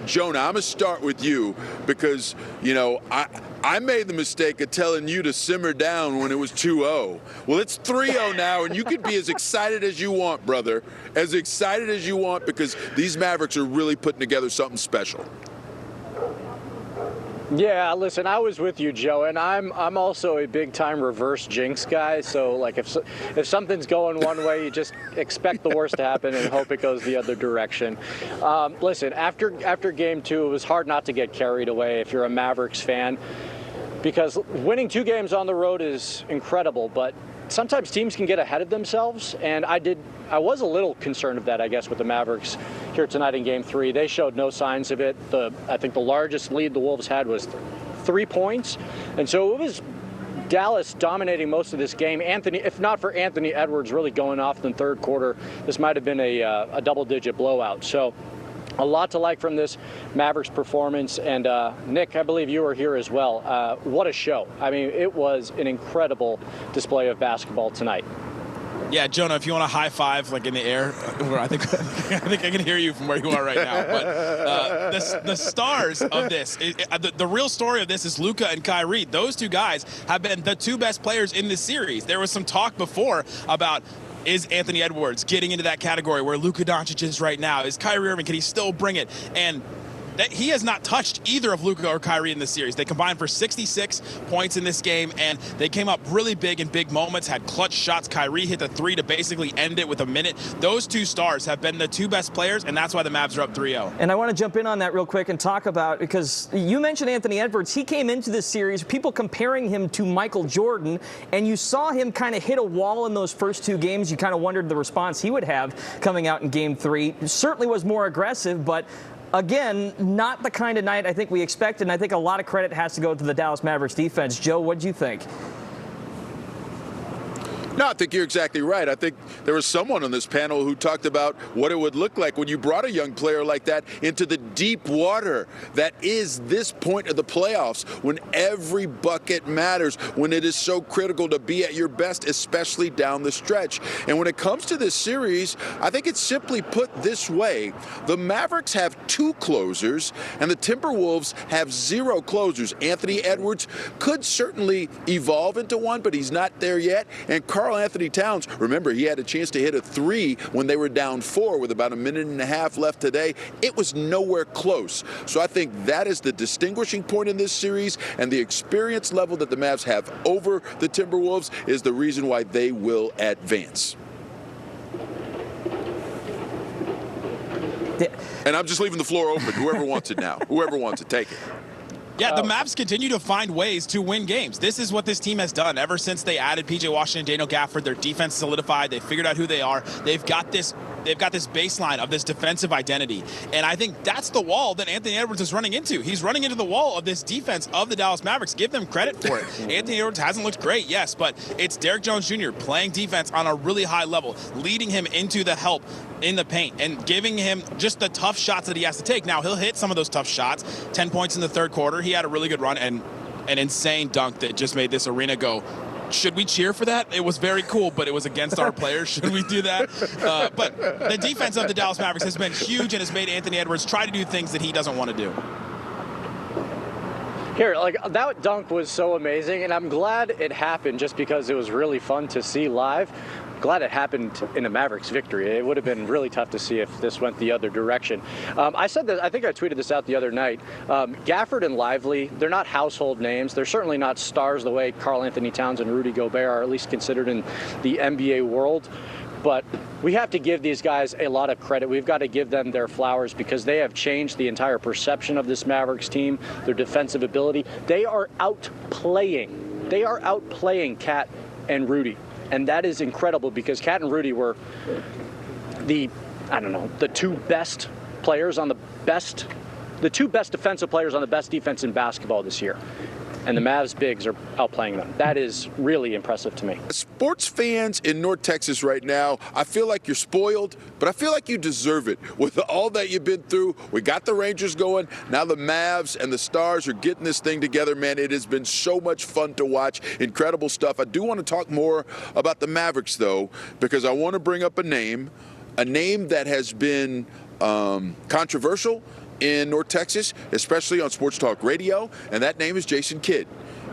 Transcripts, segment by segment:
Jonah, I'm going to start with you because, I made the mistake of telling you to simmer down when it was 2-0. Well, it's 3-0 now, and you can be as excited as you want, brother. As excited as you want, because these Mavericks are really putting together something special. Yeah, listen, I was with you, Joe, and I'm also a big-time reverse jinx guy. So, like, if something's going one way, you just expect the worst to happen and hope it goes the other direction. Listen, after Game 2, it was hard not to get carried away if you're a Mavericks fan, because winning 2 games on the road is incredible, but sometimes teams can get ahead of themselves, and I was a little concerned of that, I guess, with the Mavericks here tonight in Game 3. They showed no signs of it. I think the largest lead the Wolves had was 3 points, and so it was Dallas dominating most of this game. If not for Anthony Edwards really going off in the third quarter, this might have been a double-digit blowout. So a lot to like from this Mavericks performance. And Nick, I believe you were here as well. What a show. I mean, it was an incredible display of basketball tonight. Yeah, Jonah, if you want a high five, like in the air, I think I can hear you from where you are right now. But the stars of this, the real story of this is Luka and Kyrie. Those 2 guys have been the 2 best players in this series. There was some talk before about, is Anthony Edwards getting into that category where Luka Doncic is right now? Is Kyrie Irving, can he still bring it? And he has not touched either of Luka or Kyrie in this series. They combined for 66 points in this game, and they came up really big in big moments, had clutch shots. Kyrie hit the 3 to basically end it with a minute. Those 2 stars have been the 2 best players, and that's why the Mavs are up 3-0. And I want to jump in on that real quick and talk about, because you mentioned Anthony Edwards. He came into this series, people comparing him to Michael Jordan, and you saw him kind of hit a wall in those first 2 games. You kind of wondered the response he would have coming out in Game 3. Certainly was more aggressive, but again, not the kind of night I think we expected, and I think a lot of credit has to go to the Dallas Mavericks defense. Joe, what do you think? No, I think you're exactly right. I think there was someone on this panel who talked about what it would look like when you brought a young player like that into the deep water that is this point of the playoffs, when every bucket matters, when it is so critical to be at your best, especially down the stretch. And when it comes to this series, I think it's simply put this way. The Mavericks have 2 closers, and the Timberwolves have 0 closers. Anthony Edwards could certainly evolve into one, but he's not there yet. And Karl Anthony Towns, remember, he had a chance to hit a 3 when they were down 4 with about a minute and a half left today. It was nowhere close. So I think that is the distinguishing point in this series, and the experience level that the Mavs have over the Timberwolves is the reason why they will advance. And I'm just leaving the floor open. Whoever wants it now. Whoever wants it, take it. Yeah, the Mavs continue to find ways to win games. This is what this team has done ever since they added P.J. Washington and Daniel Gafford. Their defense solidified. They figured out who they are. They've got this baseline of this defensive identity. And I think that's the wall that Anthony Edwards is running into. He's running into the wall of this defense of the Dallas Mavericks. Give them credit for it. Anthony Edwards hasn't looked great, yes, but it's Derrick Jones Jr. playing defense on a really high level, leading him into the help in the paint and giving him just the tough shots that he has to take. Now, he'll hit some of those tough shots. 10 points in the third quarter. He had a really good run and an insane dunk that just made this arena go, should we cheer for that? It was very cool, but it was against our players. Should we do that? But the defense of the Dallas Mavericks has been huge and has made Anthony Edwards try to do things that he doesn't want to do. Here, like, that dunk was so amazing, and I'm glad it happened just because it was really fun to see live. Glad it happened in a Mavericks victory. It would have been really tough to see if this went the other direction. I said that, I think I tweeted this out the other night. Gafford and Lively, they're not household names. They're certainly not stars the way Karl Anthony Towns and Rudy Gobert are at least considered in the NBA world. But we have to give these guys a lot of credit. We've got to give them their flowers because they have changed the entire perception of this Mavericks team, their defensive ability. They are outplaying Cat and Rudy. And that is incredible because Cat and Rudy were the two best defensive players on the best defense in basketball this year. And the Mavs bigs are outplaying them. That is really impressive to me. Sports fans in North Texas right now, I feel like you're spoiled, but I feel like you deserve it. With all that you've been through, we got the Rangers going. Now the Mavs and the Stars are getting this thing together, man. It has been so much fun to watch. Incredible stuff. I do want to talk more about the Mavericks, though, because I want to bring up a name that has been controversial, in North Texas, especially on Sports Talk Radio, and that name is Jason Kidd.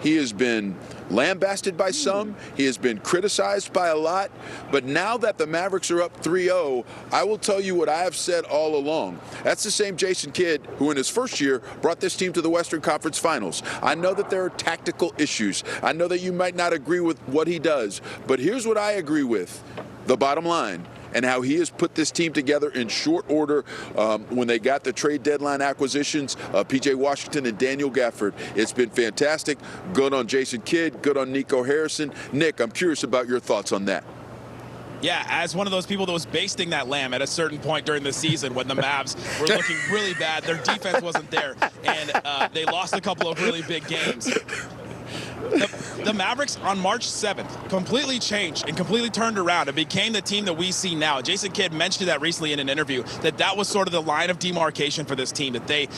He has been lambasted by some. He has been criticized by a lot. But now that the Mavericks are up 3-0, I will tell you what I have said all along. That's the same Jason Kidd who in his first year brought this team to the Western Conference Finals. I know that there are tactical issues. I know that you might not agree with what he does. But here's what I agree with. The bottom line, and how he has put this team together in short order when they got the trade deadline acquisitions of P.J. Washington and Daniel Gafford. It's been fantastic. Good on Jason Kidd. Good on Nico Harrison. Nick, I'm curious about your thoughts on that. Yeah, as one of those people that was basting that lamb at a certain point during the season when the Mavs were looking really bad, their defense wasn't there, and they lost a couple of really big games. The Mavericks on March 7th completely changed and completely turned around and became the team that we see now. Jason Kidd mentioned that recently in an interview, that was sort of the line of demarcation for this team, that they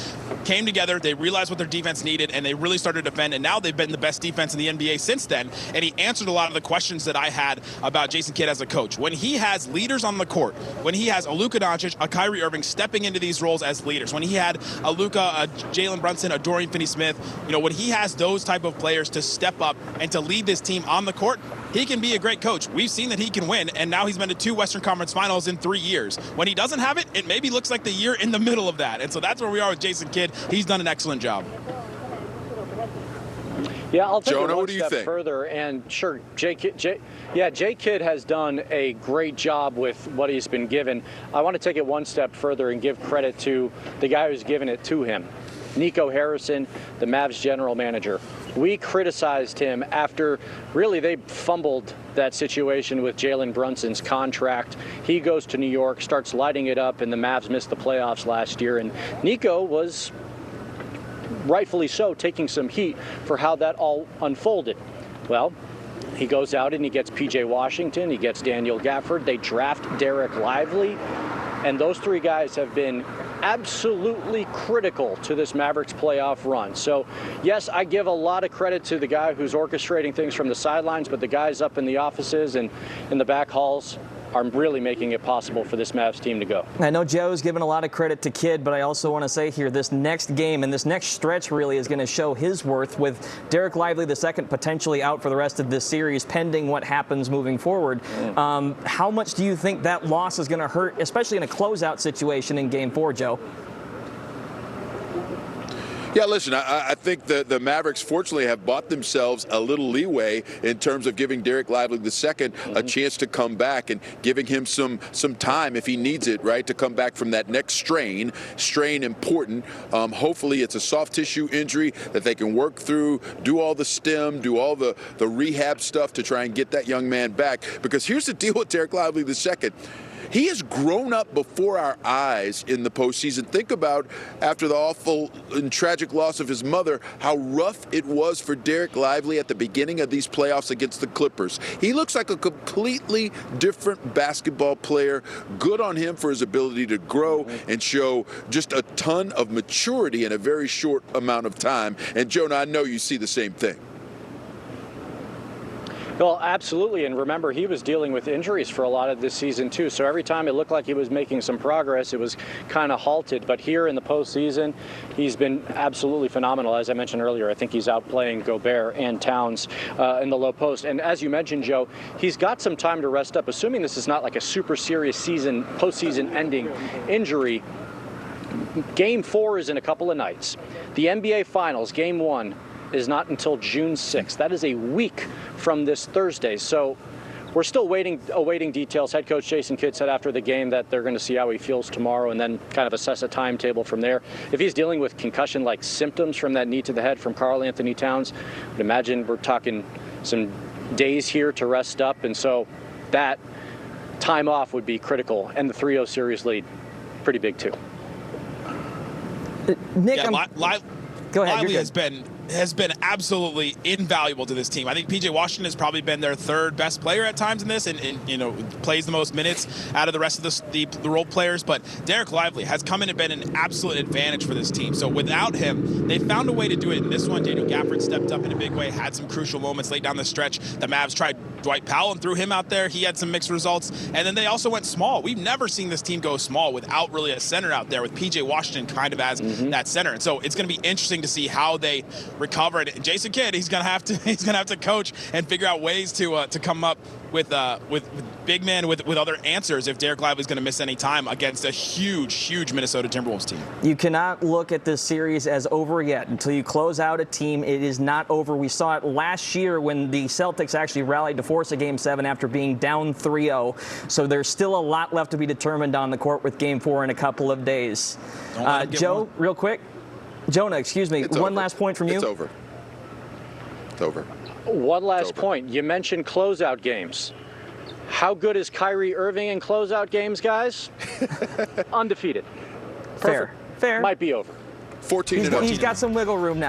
came together, they realized what their defense needed, and they really started to defend, and now they've been the best defense in the NBA since then. And he answered a lot of the questions that I had about Jason Kidd as a coach. When he has leaders on the court, when he has a Luka Doncic, a Kyrie Irving stepping into these roles as leaders, when he had a Luka, a Jalen Brunson, a Dorian Finney-Smith, when he has those type of players to step up and to lead this team on the court, he can be a great coach. We've seen that he can win, and now he's been to 2 Western Conference Finals in 3 years. When he doesn't have it, it maybe looks like the year in the middle of that. And so that's where we are with Jason Kidd. He's done an excellent job. Yeah, I'll take Jonah, it what one do you step think? further, and sure, Jay Kidd has done a great job with what he's been given. I want to take it one step further and give credit to the guy who's given it to him, Nico Harrison, the Mavs general manager. We criticized him after really they fumbled that situation with Jalen Brunson's contract. He goes to New York, starts lighting it up, and the Mavs missed the playoffs last year. And Nico was rightfully so taking some heat for how that all unfolded. Well, he goes out and he gets P.J. Washington, he gets Daniel Gafford, they draft Derek Lively, and those 3 guys have been absolutely critical to this Mavericks playoff run. So, yes, I give a lot of credit to the guy who's orchestrating things from the sidelines, but the guys up in the offices and in the back halls are really making it possible for this Mavs team to go. I know Joe's given a lot of credit to Kidd, but I also want to say here, this next game and this next stretch really is going to show his worth, with Derek Lively II potentially out for the rest of this series, pending what happens moving forward. How much do you think that loss is going to hurt, especially in a closeout situation in Game 4, Joe? Yeah, listen, I think the Mavericks fortunately have bought themselves a little leeway in terms of giving Derek Lively II a chance to come back and giving him some time if he needs it, right, to come back from that next strain important. Hopefully it's a soft tissue injury that they can work through, do all the stim, do all the rehab stuff to try and get that young man back. Because here's the deal with Derek Lively II. He has grown up before our eyes in the postseason. Think about, after the awful and tragic loss of his mother, how rough it was for Derek Lively at the beginning of these playoffs against the Clippers. He looks like a completely different basketball player. Good on him for his ability to grow and show just a ton of maturity in a very short amount of time. And, Jonah, I know you see the same thing. Well, absolutely. And remember, he was dealing with injuries for a lot of this season, too. So every time it looked like he was making some progress, it was kind of halted. But here in the postseason, he's been absolutely phenomenal. As I mentioned earlier, I think he's outplaying Gobert and Towns in the low post. And as you mentioned, Joe, he's got some time to rest up. Assuming this is not like a super serious postseason ending injury, Game 4 is in a couple of nights. The NBA Finals, Game 1, is not until June 6th. That is a week from this Thursday. So we're still awaiting details. Head coach Jason Kidd said after the game that they're going to see how he feels tomorrow and then kind of assess a timetable from there. If he's dealing with concussion-like symptoms from that knee to the head from Karl Anthony Towns, I'd imagine we're talking some days here to rest up. And so that time off would be critical. And the 3-0 series lead, pretty big too. Nick, go ahead. Lively has been absolutely invaluable to this team. I think P.J. Washington has probably been their 3rd best player at times in this, and plays the most minutes out of the rest of the role players. But Derek Lively has come in and been an absolute advantage for this team. So without him, they found a way to do it in this one. Daniel Gafford stepped up in a big way, had some crucial moments late down the stretch. The Mavs tried Dwight Powell and threw him out there. He had some mixed results. And then they also went small. We've never seen this team go small without really a center out there, with P.J. Washington kind of as that center. And so it's going to be interesting to see how they recover it. Jason Kidd, he's going to have to coach and figure out ways to come up with big men with other answers if Derek Lively's going to miss any time against a huge Minnesota Timberwolves team. You cannot look at this series as over yet until you close out a team. It is not over. We saw it last year when the Celtics actually rallied to force a Game 7 after being down 3-0. So there's still a lot left to be determined on the court with Game 4 in a couple of days. Joe, real quick. Jonah, excuse me. One last point from you. It's over. It's over. One last point. You mentioned closeout games. How good is Kyrie Irving in closeout games, guys? Undefeated. Fair. Might be over. 14-0. He's got some wiggle room now.